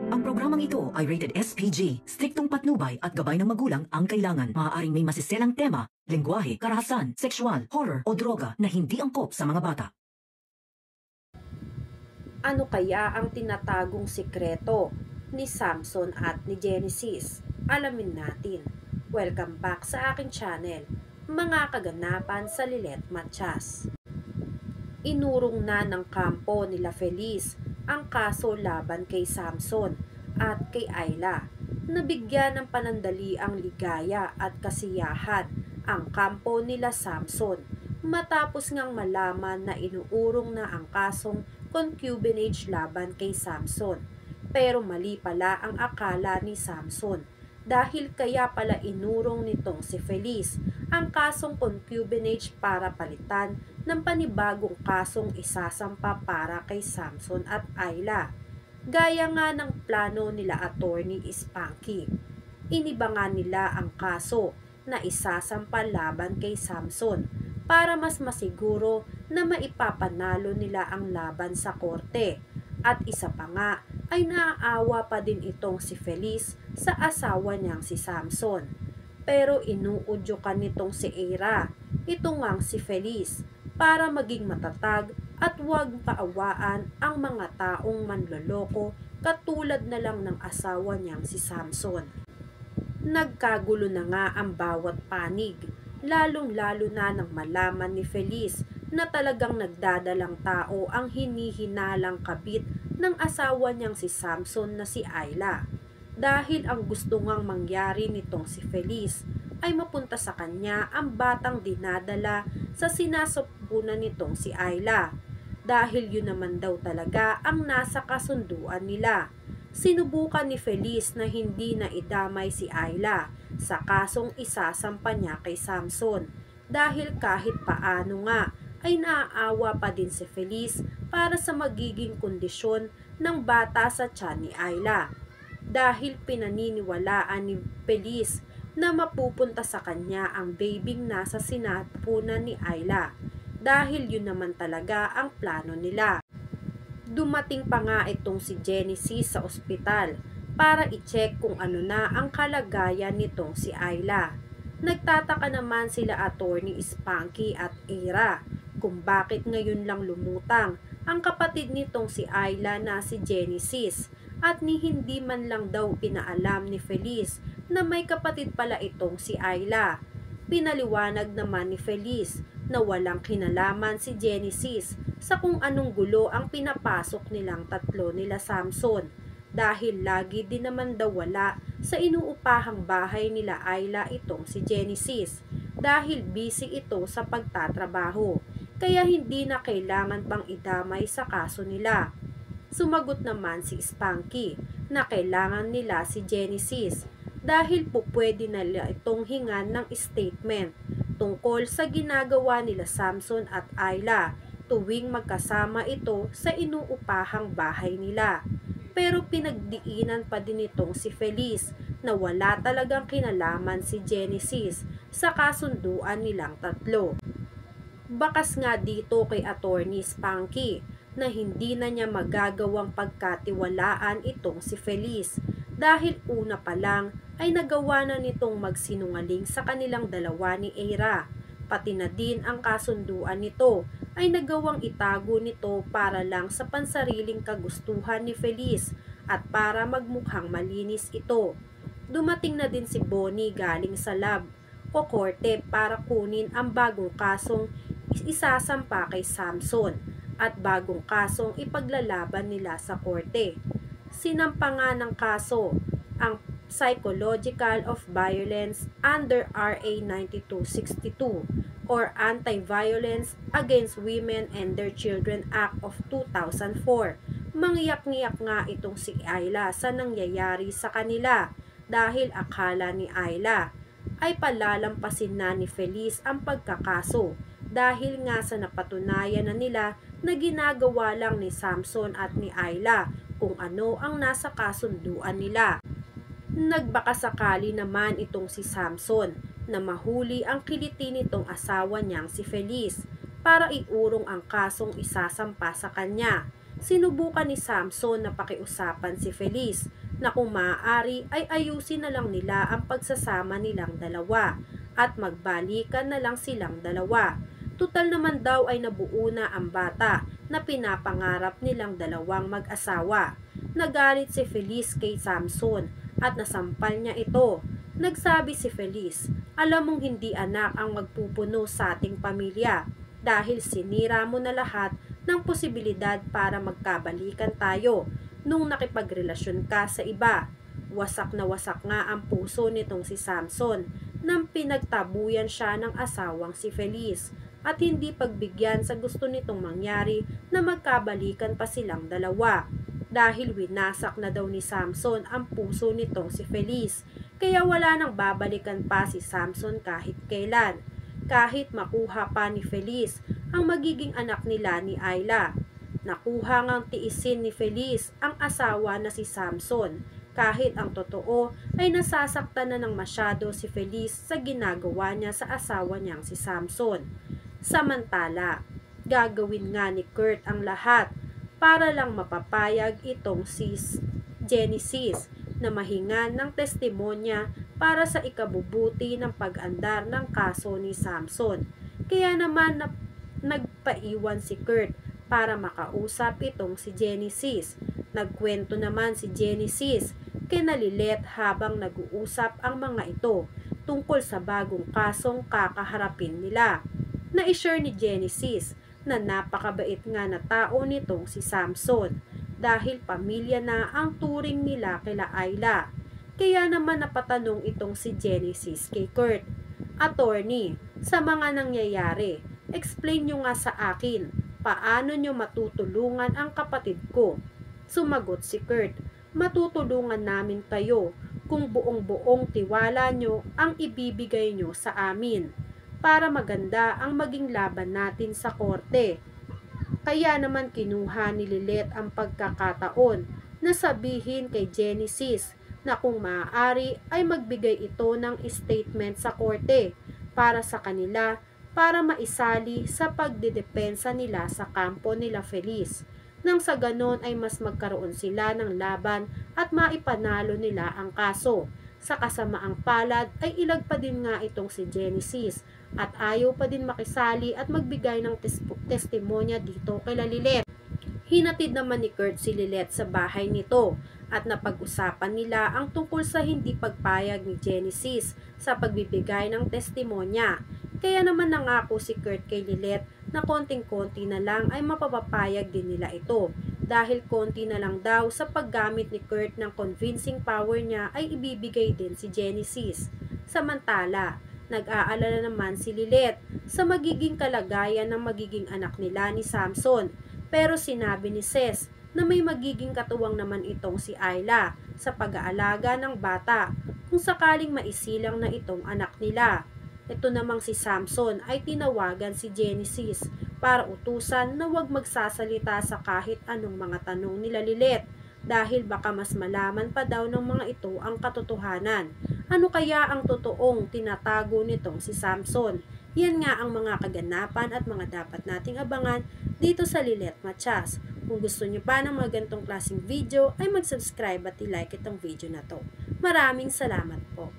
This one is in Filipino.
Ang programang ito ay rated SPG. Striktong patnubay at gabay ng magulang ang kailangan. Maaaring may masiselang tema, lengguwahe, karahasan, sexual, horror o droga na hindi angkop sa mga bata. Ano kaya ang tinatagong sikreto ni Samson at ni Genesis? Alamin natin. Welcome back sa aking channel, mga kaganapan sa Lilet Matias. Inurong na ng kampo nila Feliz ang kaso laban kay Samson at kay Ayla. Nabigyan ng panandaliang ligaya at kasiyahan ang kampo nila Samson matapos ngang malaman na inuurong na ang kasong concubinage laban kay Samson. Pero mali pala ang akala ni Samson dahil kaya pala inurong nitong si Feliz ang kasong concubinage para palitan ng panibagong kasong isasampa para kay Samson at Ayla. Gaya nga ng plano nila Attorney Spanky. Inibangan nila ang kaso na isasampa laban kay Samson para mas masiguro na maipapanalo nila ang laban sa korte. At isa pa nga ay naaawa pa din itong si Feliz sa asawa niyang si Samson. Pero inuudyokan nitong si Eira, ito ngang si Feliz, para maging matatag at huwag paawaan ang mga taong manloloko katulad na lang ng asawa niyang si Samson. Nagkagulo na nga ang bawat panig, lalong-lalo na nang malaman ni Feliz na talagang nagdadalang tao ang hinihinalang kabit ng asawa niyang si Samson na si Ayla. Dahil ang gusto ngang mangyari nitong si Feliz ay mapunta sa kanya ang batang dinadala sa sinasapunan nitong si Ayla. Dahil yun naman daw talaga ang nasa kasunduan nila. Sinubukan ni Feliz na hindi na idamay si Ayla sa kasong isasampa niya kay Samson. Dahil kahit paano nga ay naaawa pa din si Feliz para sa magiging kondisyon ng bata sa tiyan ni Ayla. Dahil pinaniniwalaan ni Feliz na mapupunta sa kanya ang babing nasa sinapunan ni Ayla. Dahil yun naman talaga ang plano nila. Dumating pa nga itong si Genesis sa ospital para i-check kung ano na ang kalagayan nitong si Ayla. Nagtataka naman sila Attorney Spanky at Eira kung bakit ngayon lang lumutang ang kapatid nitong si Ayla na si Genesis at ni hindi man lang daw pinaalam ni Feliz na may kapatid pala itong si Ayla. Pinaliwanag naman ni Feliz na walang kinalaman si Genesis sa kung anong gulo ang pinapasok nilang tatlo nila Samson dahil lagi din naman daw wala sa inuupahang bahay nila Ayla itong si Genesis dahil busy ito sa pagtatrabaho kaya hindi na kailangan pang idamay sa kaso nila. Sumagot naman si Spanky na kailangan nila si Genesis dahil po pwede nila itong hingan ng statement tungkol sa ginagawa nila Samson at Ayla tuwing magkasama ito sa inuupahang bahay nila. Pero pinagdiinan pa din itong si Feliz na wala talagang kinalaman si Genesis sa kasunduan nilang tatlo. Bakas nga dito kay Attorney Spanky na hindi na niya magagawang pagkatiwalaan itong si Feliz dahil una pa lang ay nagawa na nitong magsinungaling sa kanilang dalawa ni Eira. Pati na din ang kasunduan nito ay nagawang itago nito para lang sa pansariling kagustuhan ni Feliz at para magmukhang malinis ito. Dumating na din si Bonnie galing sa lab o korte para kunin ang bagong kasong isasampa kay Samson at bagong kasong ipaglalaban nila sa korte. Sinampa nga ng kaso ang Psychological of Violence under RA 9262 or Anti-Violence Against Women and Their Children Act of 2004. Mangyak-ngiyak nga itong si Ayla sa nangyayari sa kanila dahil akala ni Ayla ay palalampasin na ni Feliz ang pagkakaso dahil nga sa napatunayan na nila na ginagawa lang ni Samson at ni Ayla kung ano ang nasa kasunduan nila. Nagbakasakali naman itong si Samson na mahuli ang kiliti nitong asawa niyang si Feliz para iurong ang kasong isasampa sa kanya. sinubukan ni Samson na pakiusapan si Feliz na kung maaari ay ayusin na lang nila ang pagsasama nilang dalawa at magbalikan na lang silang dalawa. Tutal naman daw ay nabuo na ang bata na pinapangarap nilang dalawang mag-asawa. Nagalit si Feliz kay Samson at nasampal niya ito. Nagsabi si Feliz, alam mong hindi anak ang magpupuno sa ating pamilya dahil sinira mo na lahat ng posibilidad para magkabalikan tayo nung nakipagrelasyon ka sa iba. Wasak na wasak nga ang puso nitong si Samson nang pinagtabuyan siya ng asawang si Feliz at hindi pagbigyan sa gusto nitong mangyari na magkabalikan pa silang dalawa. Dahil winasak na daw ni Samson ang puso nitong si Feliz, kaya wala nang babalikan pa si Samson kahit kailan. Kahit makuha pa ni Feliz ang magiging anak nila ni Ayla. Nakuha ngang tiisin ni Feliz ang asawa na si Samson, kahit ang totoo ay nasasaktan na ng masyado si Feliz sa ginagawa niya sa asawa niyang si Samson. Samantala, gagawin nga ni Kurt ang lahat para lang mapapayag itong si Genesis na mahingan ng testimonya para sa ikabubuti ng pag-andar ng kaso ni Samson. Kaya naman nagpaiwan si Kurt para makausap itong si Genesis. Nagkwento naman si Genesis kina Lilet habang nag-uusap ang mga ito tungkol sa bagong kasong kakaharapin nila. Na-share ni Genesis na napakabait nga na tao nitong si Samson dahil pamilya na ang turing nila kila Ayla. Kaya naman napatanong itong si Genesis kay Kurt, Attorney, sa mga nangyayari, explain nyo nga sa akin, paano nyo matutulungan ang kapatid ko? Sumagot si Kurt, matutulungan namin kayo kung buong-buong tiwala nyo ang ibibigay nyo sa amin para maganda ang maging laban natin sa korte. Kaya naman kinuha ni Lilet ang pagkakataon na sabihin kay Genesis na kung maaari ay magbigay ito ng statement sa korte para sa kanila para maisali sa pagdedepensa nila sa kampo nila Feliz. Nang sa ganon ay mas magkaroon sila ng laban at maipanalo nila ang kaso. Sa kasamaang palad ay ilag pa din nga itong si Genesis at ayaw pa din makisali at magbigay ng testimonya dito kay Lilet. Hinatid naman ni Kurt si Lilet sa bahay nito at napag-usapan nila ang tungkol sa hindi pagpayag ni Genesis sa pagbibigay ng testimonya. Kaya naman nangako si Kurt kay Lilet na konting-konti na lang ay mapapapayag din nila ito dahil konti na lang daw sa paggamit ni Kurt ng convincing power niya ay ibibigay din si Genesis. Samantala, nag-aalala naman si Lilet sa magiging kalagayan ng magiging anak nila ni Samson pero sinabi ni Ses na may magiging katuwang naman itong si Ayla sa pag-aalaga ng bata kung sakaling maisilang na itong anak nila. Ito namang si Samson ay tinawagan si Genesis para utusan na huwag magsasalita sa kahit anong mga tanong nila Lilet dahil baka mas malaman pa daw ng mga ito ang katotohanan. Ano kaya ang totoong tinatago nitong si Samson? Yan nga ang mga kaganapan at mga dapat nating abangan dito sa Lilet Matias. Kung gusto nyo pa ng mga ganitong klaseng video ay mag-subscribe at i-like itong video na to. Maraming salamat po.